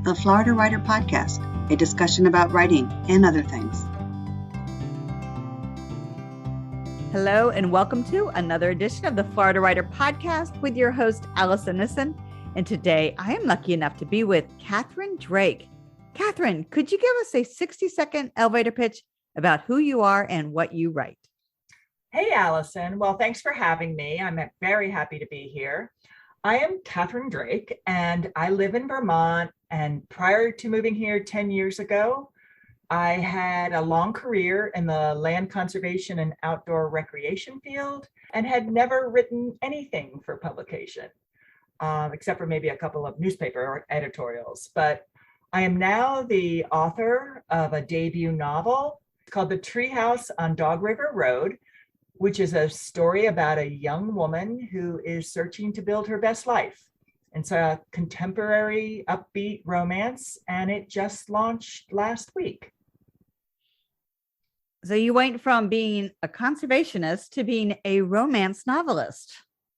the Florida Writer Podcast, a discussion about writing and other things. Hello, and welcome to another edition of the Florida Writer Podcast with your host, Alison Nissen. And today I am lucky enough to be with Catherine Drake. Catherine, could you give us a 60-second elevator pitch about who you are and what you write? Hey, Allison. Well, thanks for having me. I'm very happy to be here. I am Catherine Drake, and I live in Vermont. And prior to moving here 10 years ago, I had a long career in the land conservation and outdoor recreation field and had never written anything for publication, except for maybe a couple of newspaper editorials. But I am now the author of a debut novel called The Treehouse on Dog River Road, which is a story about a young woman who is searching to build her best life. It's a contemporary, upbeat romance, and it just launched last week. So you went from being a conservationist to being a romance novelist.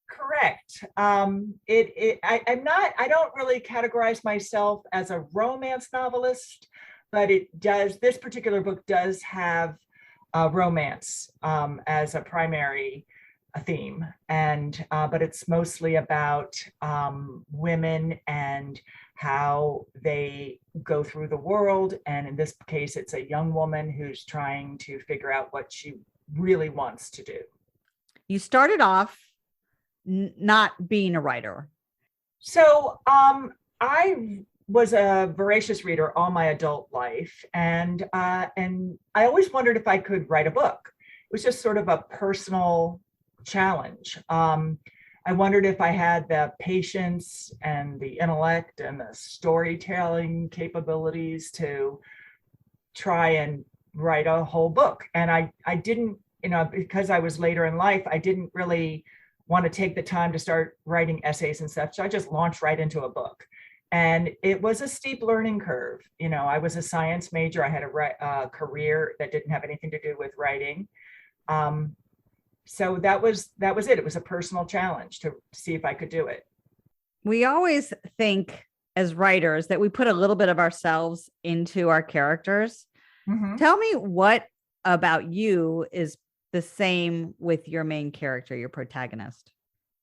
Correct. I don't really categorize myself as a romance novelist, but this particular book does have romance as a primary theme, and but it's mostly about women and how they go through the world. And in this case, it's a young woman who's trying to figure out what she really wants to do. You started off not being a writer. So I was a voracious reader all my adult life, and I always wondered if I could write a book. It was just sort of a personal challenge. I wondered if I had the patience and the intellect and the storytelling capabilities to try and write a whole book. And I didn't, because I was later in life, I didn't really want to take the time to start writing essays and such. So I just launched right into a book. And it was a steep learning curve. I was a science major. I had a career that didn't have anything to do with writing. So that was it. It was a personal challenge to see if I could do it. We always think as writers that we put a little bit of ourselves into our characters. Mm-hmm. Tell me what about you is the same with your main character, your protagonist.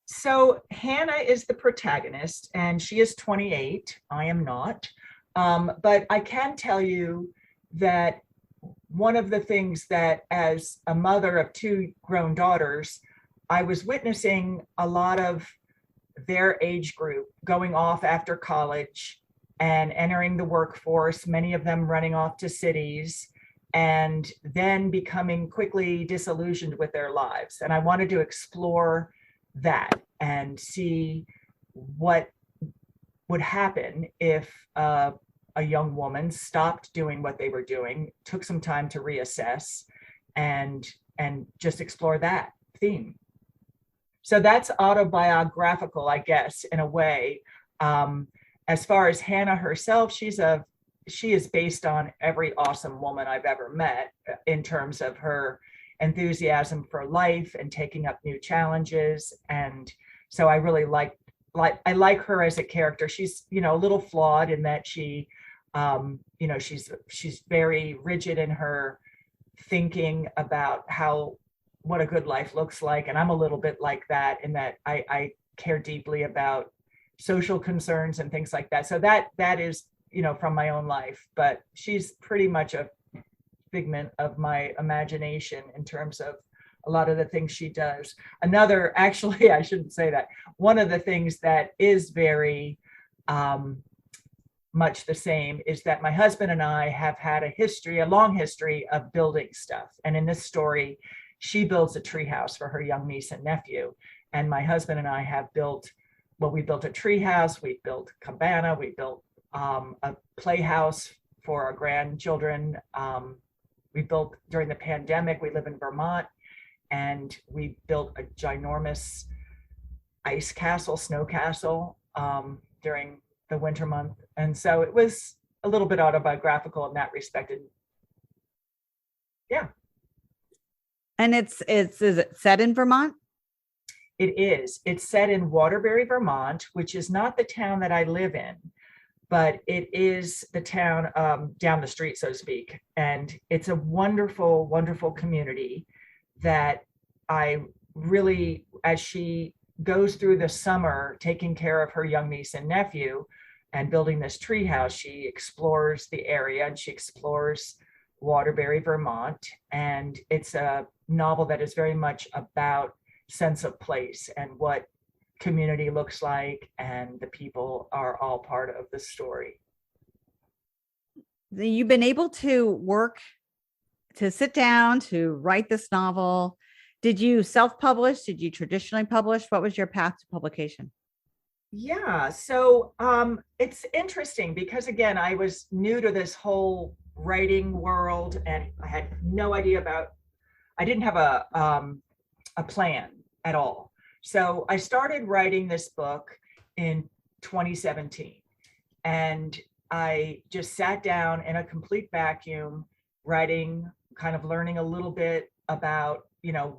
So Hannah is the protagonist, and she is 28. I am not. But I can tell you that one of the things that, as a mother of two grown daughters, I was witnessing a lot of their age group going off after college and entering the workforce, many of them running off to cities, and then becoming quickly disillusioned with their lives. And I wanted to explore that and see what would happen if a young woman stopped doing what they were doing, took some time to reassess, and just explore that theme. So that's autobiographical, I guess, in a way. As far as Hannah herself, she is based on every awesome woman I've ever met in terms of her enthusiasm for life and taking up new challenges. And so I really like her as a character. She's, a little flawed in that she, she's very rigid in her thinking about what a good life looks like. And I'm a little bit like that in that I care deeply about social concerns and things like that. So that is, from my own life, but she's pretty much a figment of my imagination in terms of a lot of the things she does. Actually, I shouldn't say that. One of the things that is very much the same is that my husband and I have had a long history of building stuff. And in this story, she builds a treehouse for her young niece and nephew. And my husband and I have we built a treehouse, we built a cabana, we built a playhouse for our grandchildren. We built during the pandemic. We live in Vermont, and we built a ginormous snow castle during the winter month. And so it was a little bit autobiographical in that respect. And yeah. And is it set in Vermont? It is. It's set in Waterbury, Vermont, which is not the town that I live in. but it is the town down the street, so to speak. And it's a wonderful, wonderful community that I really, as she goes through the summer taking care of her young niece and nephew and building this treehouse, she explores the area and she explores Waterbury, Vermont. And it's a novel that is very much about sense of place and what community looks like, and the people are all part of the story. You've been able to sit down to write this novel. Did you self-publish? Did you traditionally publish? What was your path to publication? Yeah, so it's interesting because, again, I was new to this whole writing world and I had no idea I didn't have a plan at all. So I started writing this book in 2017, and I just sat down in a complete vacuum, writing, kind of learning a little bit about,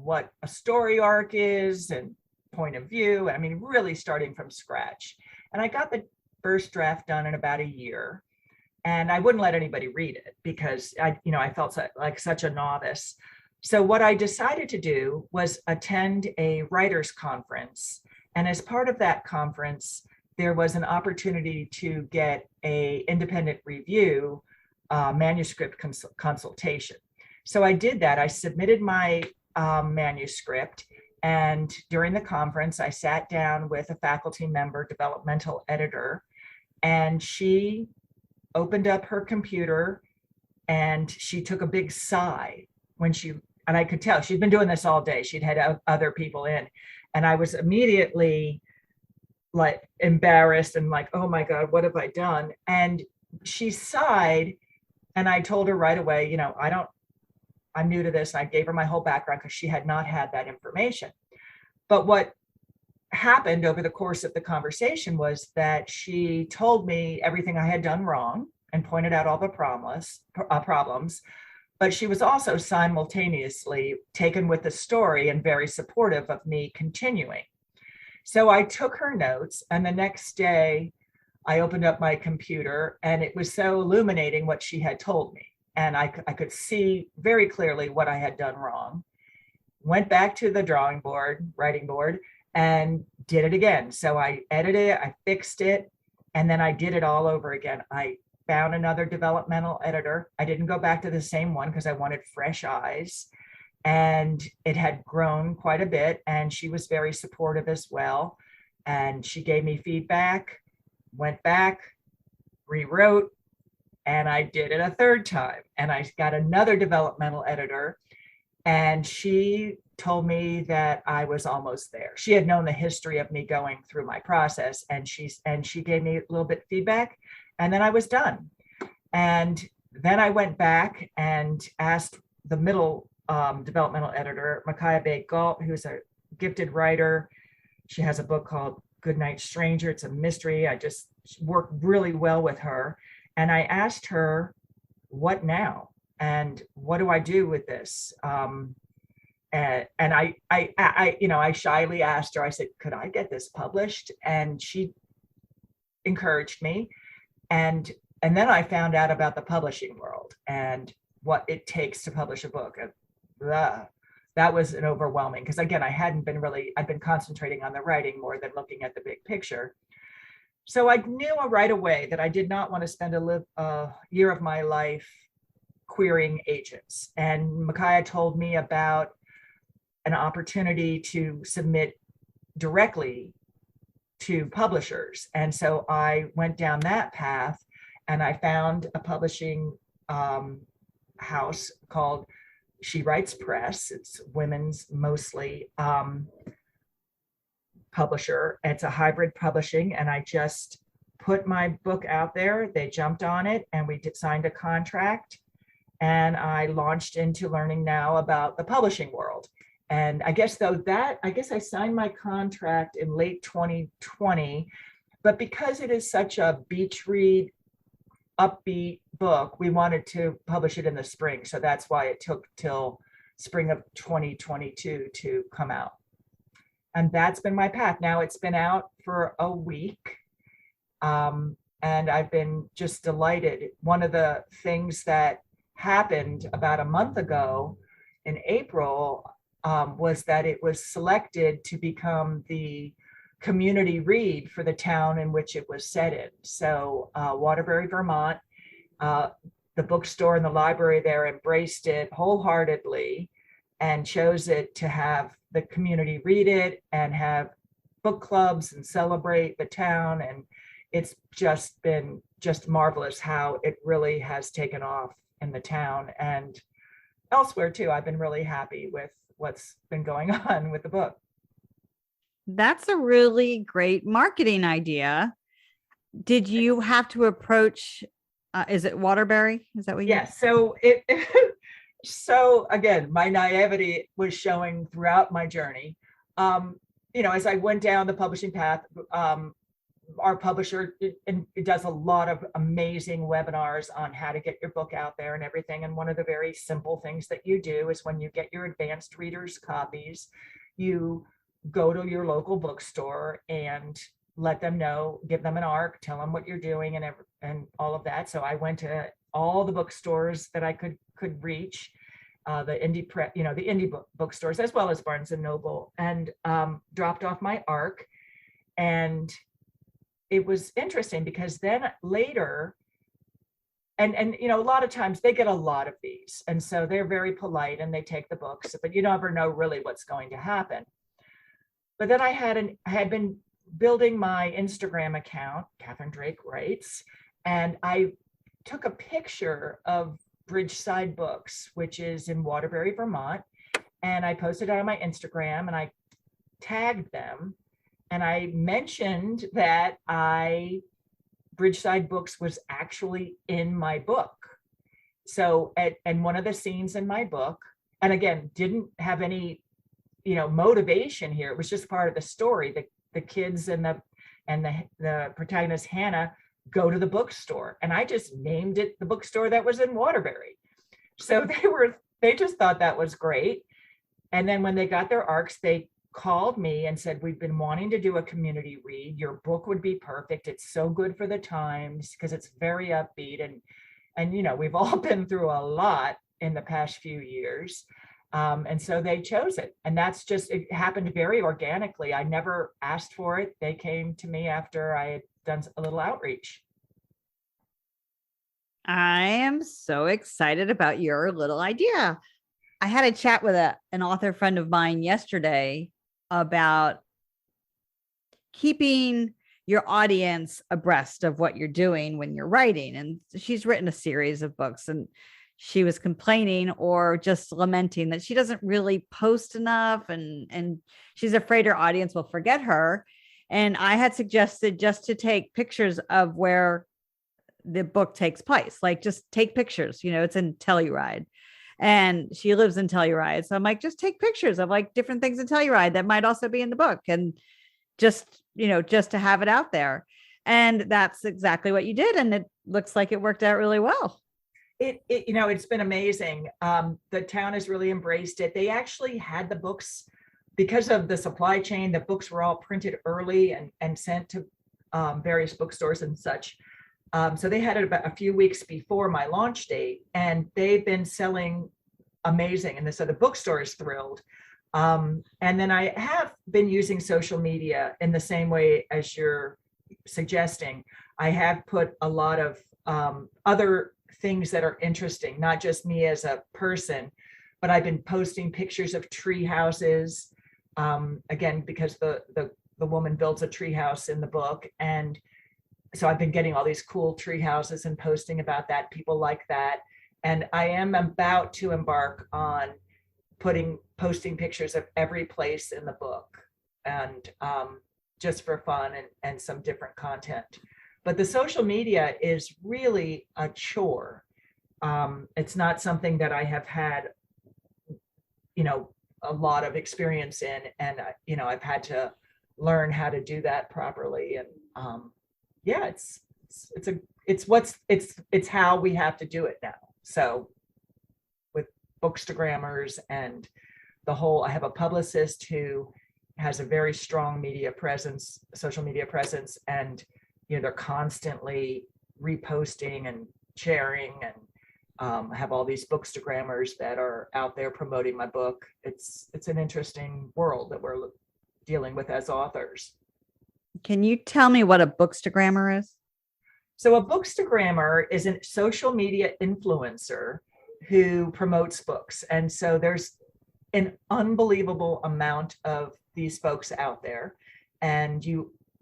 what a story arc is and point of view. I mean, really starting from scratch. And I got the first draft done in about a year, and I wouldn't let anybody read it because I felt like such a novice. So what I decided to do was attend a writers' conference. And as part of that conference, there was an opportunity to get an independent review, manuscript consultation. So I did that. I submitted my manuscript. And during the conference, I sat down with a faculty member, developmental editor, and she opened up her computer and she took a big sigh and I could tell she'd been doing this all day. She'd had other people in, and I was immediately like embarrassed and like, oh my God, what have I done? And she sighed, and I told her right away, I'm new to this. And I gave her my whole background because she had not had that information. But what happened over the course of the conversation was that she told me everything I had done wrong and pointed out all the problems. But she was also simultaneously taken with the story and very supportive of me continuing. So I took her notes, and the next day I opened up my computer, and it was so illuminating what she had told me. And I could see very clearly what I had done wrong. Went back to the writing board, and did it again. So I edited it, I fixed it, and then I did it all over again. I found another developmental editor. I didn't go back to the same one because I wanted fresh eyes. And it had grown quite a bit, and she was very supportive as well. And she gave me feedback, went back, rewrote, and I did it a third time. And I got another developmental editor, and she told me that I was almost there. She had known the history of me going through my process, and she gave me a little bit of feedback, and then I was done. And then I went back and asked the middle developmental editor, Micaiah Bay-Galt, who's a gifted writer. She has a book called Goodnight Stranger. It's a mystery. I just worked really well with her. And I asked her, what now? And what do I do with this? And I shyly asked her, I said, could I get this published? And she encouraged me. And then I found out about the publishing world and what it takes to publish a book. That was an overwhelming, because again, I'd been concentrating on the writing more than looking at the big picture. So I knew right away that I did not want to spend a year of my life querying agents. And Micaiah told me about an opportunity to submit directly to publishers. And so I went down that path, and I found a publishing house called She Writes Press. It's women's mostly publisher. It's a hybrid publishing, and I just put my book out there. They jumped on it, and we signed a contract, and I launched into learning now about the publishing world. And I guess I signed my contract in late 2020, but because it is such a beach read, upbeat book, we wanted to publish it in the spring. So that's why it took till spring of 2022 to come out. And that's been my path. Now it's been out for a week. and I've been just delighted. One of the things that happened about a month ago in April was that it was selected to become the community read for the town in which it was set in. So Waterbury, Vermont, the bookstore and the library there embraced it wholeheartedly and chose it to have the community read it and have book clubs and celebrate the town. And it's just been just marvelous how it really has taken off in the town and elsewhere too. I've been really happy with what's been going on with the book. That's a really great marketing idea. Did you have to approach, is it Waterbury? Is that what you? Yes. So so again, my naivety was showing throughout my journey. As I went down the publishing path, our publisher it does a lot of amazing webinars on how to get your book out there and everything. And one of the very simple things that you do is when you get your advanced readers copies, you go to your local bookstore and let them know, give them an ARC, tell them what you're doing and all of that. So I went to all the bookstores that I could reach, the indie bookstores, as well as Barnes and Noble, and dropped off my ARC. And it was interesting because then later, and a lot of times they get a lot of these, and so they're very polite and they take the books, but you never know really what's going to happen. But then I had been building my Instagram account, Catherine Drake Writes, and I took a picture of Bridgeside Books, which is in Waterbury, Vermont, and I posted it on my Instagram and I tagged them. And I mentioned that Bridgeside Books was actually in my book. So, and one of the scenes in my book, and again, didn't have any, motivation here. It was just part of the story. The kids and the protagonist, Hannah, go to the bookstore. And I just named it the bookstore that was in Waterbury. So they just thought that was great. And then when they got their ARCs, they called me and said, we've been wanting to do a community read. Your book would be perfect. It's so good for the times because it's very upbeat. And we've all been through a lot in the past few years. And so they chose it. And it happened very organically. I never asked for it. They came to me after I had done a little outreach. I am so excited about your little idea. I had a chat with an author friend of mine yesterday about keeping your audience abreast of what you're doing when you're writing. And she's written a series of books, and she was complaining or just lamenting that she doesn't really post enough, and she's afraid her audience will forget her. And I had suggested just to take pictures of where the book takes place, like just take pictures, it's in Telluride. And she lives in Telluride. So I'm like, just take pictures of like different things in Telluride that might also be in the book. And just to have it out there. And that's exactly what you did. And it looks like it worked out really well. It's been amazing. The town has really embraced it. They actually had the books because of the supply chain. The books were all printed early and sent to various bookstores and such. So they had it about a few weeks before my launch date, and they've been selling amazing. And so the bookstore is thrilled. And then I have been using social media in the same way as you're suggesting. I have put a lot of other things that are interesting, not just me as a person, but I've been posting pictures of tree houses, again, because the woman builds a tree house in the book. And so I've been getting all these cool tree houses and posting about that. People like that. And I am about to embark on posting pictures of every place in the book, and just for fun and some different content. But the social media is really a chore. It's not something that I have had, a lot of experience in, and I've had to learn how to do that properly. And yeah, it's how we have to do it now. So with bookstagrammers and I have a publicist who has a very strong social media presence, and they're constantly reposting and sharing, and have all these bookstagrammers that are out there promoting my book. It's an interesting world that we're dealing with as authors. Can you tell me what a bookstagrammer is? So a bookstagrammer is a social media influencer who promotes books. And so there's an unbelievable amount of these folks out there. And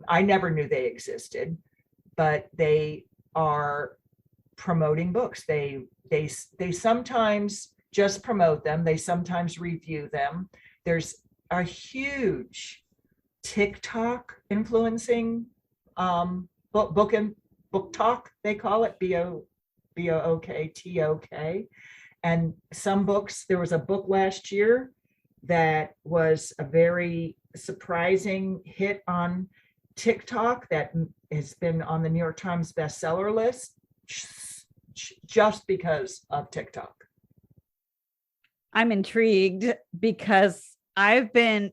I never knew they existed, but they are promoting books. They sometimes just promote them. They sometimes review them. There's a huge TikTok influencing book talk, they call it, BOOKTOK. And some books, there was a book last year that was a very surprising hit on TikTok that has been on the New York Times bestseller list just because of TikTok. I'm intrigued because I've been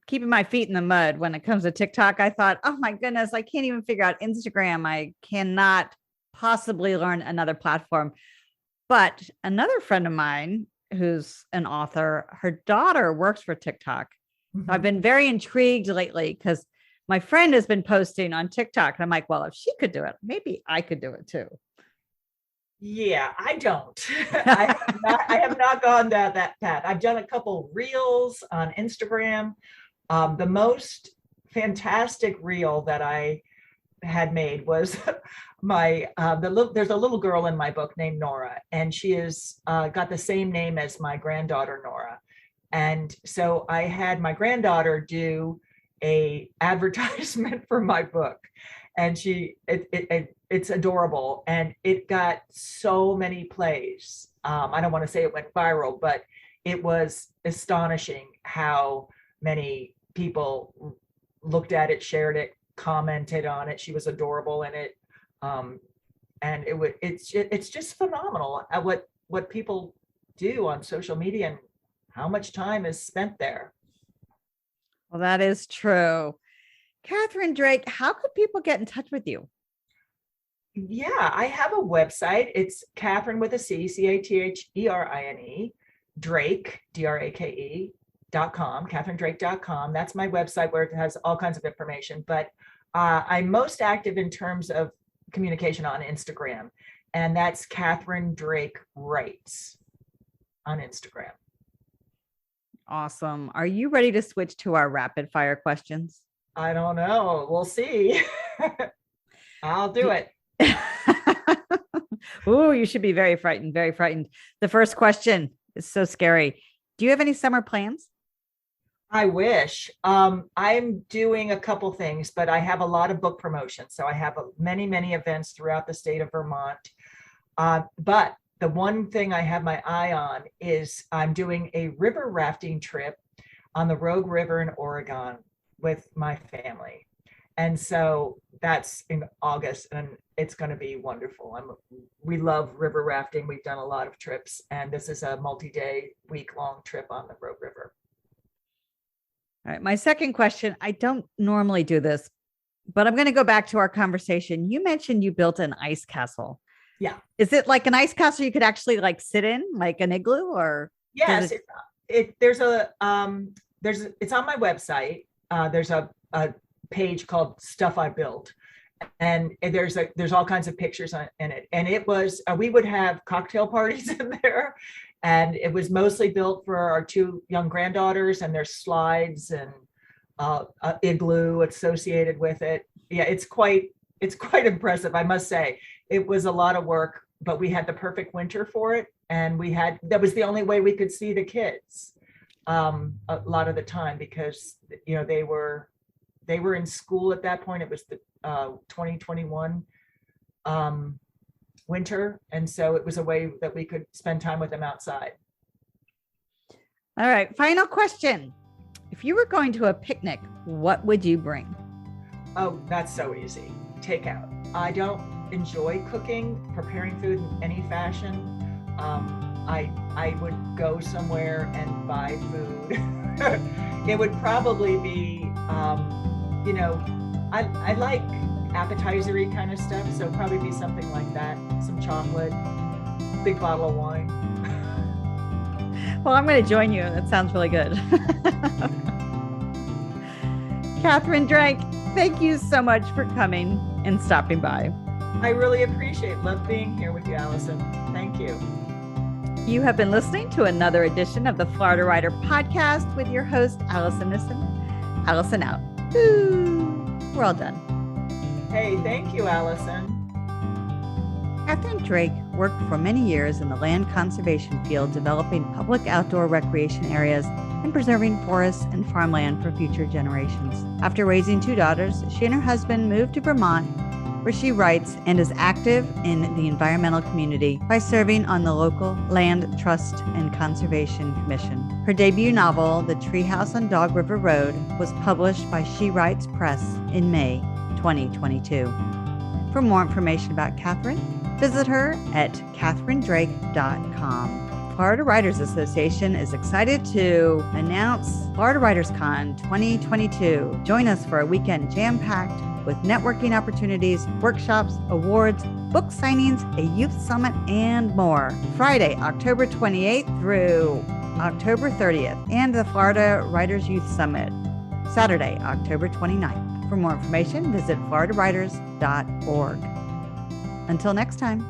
keeping my feet in the mud when it comes to TikTok. I thought, oh my goodness, I can't even figure out Instagram. I cannot possibly learn another platform. But another friend of mine who's an author, her daughter works for TikTok. Mm-hmm. So I've been very intrigued lately because my friend has been posting on TikTok. And I'm like, well, if she could do it, maybe I could do it too. Yeah, I don't. I have not gone down that path. I've done a couple reels on Instagram. The most fantastic reel that I had made was there's a little girl in my book named Nora, and she is got the same name as my granddaughter Nora. And so I had my granddaughter do a advertisement for my book, and it's adorable, and it got so many plays. I don't want to say it went viral, but it was astonishing how many people looked at it, shared it, commented on it. She was adorable in it, and it's just phenomenal at what people do on social media and how much time is spent there. Well, that is true. Catherine Drake, how could people get in touch with you? Yeah, I have a website. It's Catherine with a C, CATHERINE, Drake, DRAKE.com, CatherineDrake.com. That's my website where it has all kinds of information. But I'm most active in terms of communication on Instagram, and that's Catherine Drake Writes on Instagram. Awesome. Are you ready to switch to our rapid fire questions? I don't know. We'll see. I'll do it. Oh, you should be very frightened, very frightened. The first question is so scary. Do you have any summer plans? I wish. I'm doing a couple things, but I have a lot of book promotions. So I have many, many events throughout the state of Vermont. But the one thing I have my eye on is I'm doing a river rafting trip on the Rogue River in Oregon with my family. And so that's in August, and it's going to be wonderful. We love river rafting. We've done a lot of trips, and this is a multi-day, week-long trip on the Rogue River. All right. My second question, I don't normally do this, but I'm going to go back to our conversation. You mentioned you built an ice castle. Yeah. Is it like an ice castle you could actually like sit in, like an igloo, or? Yes, it's on my website. There's a page called Stuff I Built, and there's all kinds of pictures in it. And it was we would have cocktail parties in there, and it was mostly built for our two young granddaughters, and there's slides and igloo associated with it. Yeah, it's quite impressive, I must say. It was a lot of work, but we had the perfect winter for it, and that was the only way we could see the kids a lot of the time, because they were in school at that point. It was the 2021 winter, and so it was a way that we could spend time with them outside. All right, final question. If you were going to a picnic, what would you bring? Oh, that's so easy. Takeout. I don't enjoy preparing food in any fashion. I would go somewhere and buy food. It would probably be, I like appetizer-y kind of stuff. So probably be something like that. Some chocolate, big bottle of wine. Well, I'm going to join you. That sounds really good. Catherine Drake, thank you so much for coming and stopping by. I really love being here with you, Allison. Thank you. You have been listening to another edition of the Florida Writer Podcast with your host, Alison Nissen. Allison out. Ooh, we're all done. Hey, thank you, Allison. Catherine Drake worked for many years in the land conservation field, developing public outdoor recreation areas and preserving forests and farmland for future generations. After raising 2 daughters, she and her husband moved to Vermont, where she writes and is active in the environmental community by serving on the local Land Trust and Conservation Commission. Her debut novel, The Treehouse on Dog River Road, was published by She Writes Press in May 2022. For more information about Catherine, visit her at catherinedrake.com. Florida Writers Association is excited to announce Florida Writers Con 2022. Join us for a weekend jam-packed with networking opportunities, workshops, awards, book signings, a youth summit, and more. Friday, October 28th through October 30th, and the Florida Writers Youth Summit, Saturday, October 29th. For more information, visit floridawriters.org. Until next time.